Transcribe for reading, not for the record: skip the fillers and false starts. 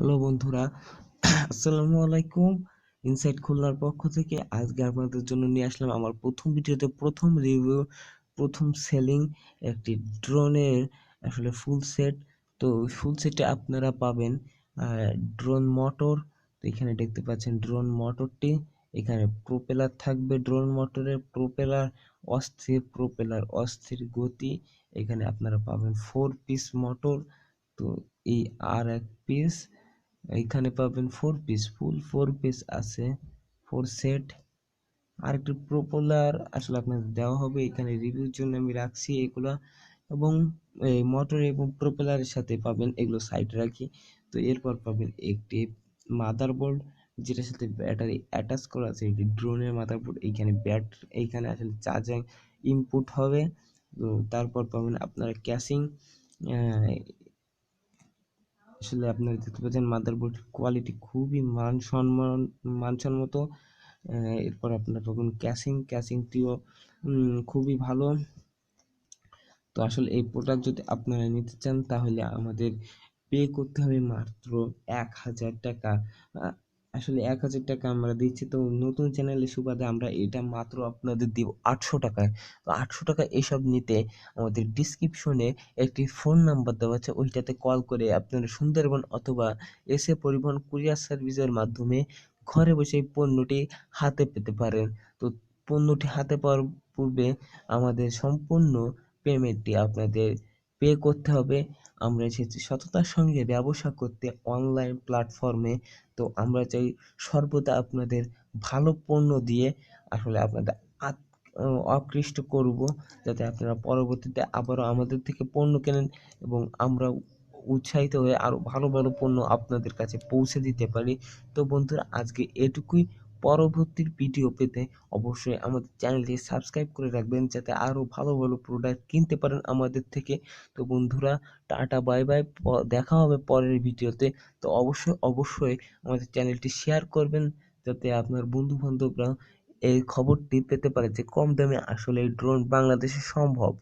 Hello বন্ধুরা, আসসালামু আলাইকুম। ইনসাইট খুলনার পক্ষ থেকে আজকে আপনাদের জন্য নিয়ে আসলাম আমার প্রথম ভিডিওতে প্রথম রিভিউ, প্রথম সেলিং একটি ড্রোনের আসলে ফুল সেট। তো ফুল সেটে আপনারা পাবেন ড্রোন মোটর। তো এখানে দেখতে পাচ্ছেন ড্রোন মোটরটি, এখানে প্রোপেলার থাকবে, ড্রোন মোটরের প্রোপেলার অস্থির গতি। এখানে আপনারা পাবেন 4 পিস মোটর। তো এই আর এক পিস এইখানে পাবেন 4 পিস, ফুল 4 পিস আছে, 4 সেট। আর একটি প্রোপেলার আসলে আপনাদের দেওয়া হবে, এখানে রিভিউর জন্য আমি রাখছি এগুলা। এবং এই মোটর এবং প্রোপেলারের সাথে পাবেন, এগুলো সাইড রাখি। তো এরপর পাবেন একটি মাদারবোর্ড, যেটার সাথে ব্যাটারি অ্যাটাচ করা আছে। এটি ড্রোনের মাদারবোর্ড, এইখানে আসলে চার্জিং ইনপুট হবে। তো তারপর পাবেন আপনারা ক্যাসিং। আসলে আপনারা দেখতে পাচ্ছেন মাদারবোর্ডের কোয়ালিটি খুবই মানসম্মত। এরপর আপনারা পাবেন ক্যাসিংটিও খুবই ভালো। তো আসলে এই প্রোডাক্ট যদি আপনারা নিতে চান তাহলে আমাদের পে করতে হবে মাত্র 1,000 টাকা। আসলে 1,000 টাকা আমরা দিচ্ছি, তো নতুন চ্যানেলের সুবাদে আমরা এটা মাত্র আপনাদের দিব 800 টাকায়। তো 800 টাকা এসব নিতে আমাদের ডিসক্রিপশনে একটি ফোন নাম্বার দেওয়া আছে, ওইটাতে কল করে আপনারা সুন্দরবন অথবা এসএ পরিবহন কুরিয়ার সার্ভিসের মাধ্যমে ঘরে বসে পণ্যটি হাতে পেতে পারেন। তো পণ্যটি হাতে পাওয়ার পূর্বে আমাদের সম্পূর্ণ পেমেন্টটি আপনাদের পে করতে হবে। আমরা এসেছি সততার সঙ্গে ব্যবসা করতে অনলাইন প্ল্যাটফর্মে। তো আমরা চাই সর্বদা আপনাদের ভালো পণ্য দিয়ে আসলে আপনাদের আকৃষ্ট করব, যাতে আপনারা পরবর্তীতে আবারও আমাদের থেকে পণ্য কেনেন এবং আমরা উৎসাহিত হয়ে আরও ভালো ভালো পণ্য আপনাদের কাছে পৌঁছে দিতে পারি। তো বন্ধুরা, আজকে এটুকুই। পরবর্তী ভিডিও পেতে অবশ্যই আমাদের চ্যানেলটি সাবস্ক্রাইব করে রাখবেন, যাতে আরও ভালো ভালো প্রোডাক্ট কিনতে পারেন আমাদের থেকে। তো বন্ধুরা, টাটা বাই বাই, দেখা হবে পরের ভিডিওতে। তো অবশ্যই আমাদের চ্যানেলটি শেয়ার করবেন, যাতে আপনার বন্ধু বান্ধবরা এই খবরটি পেতে পারে যে কম দামে আসলে ড্রোন বাংলাদেশে সম্ভব।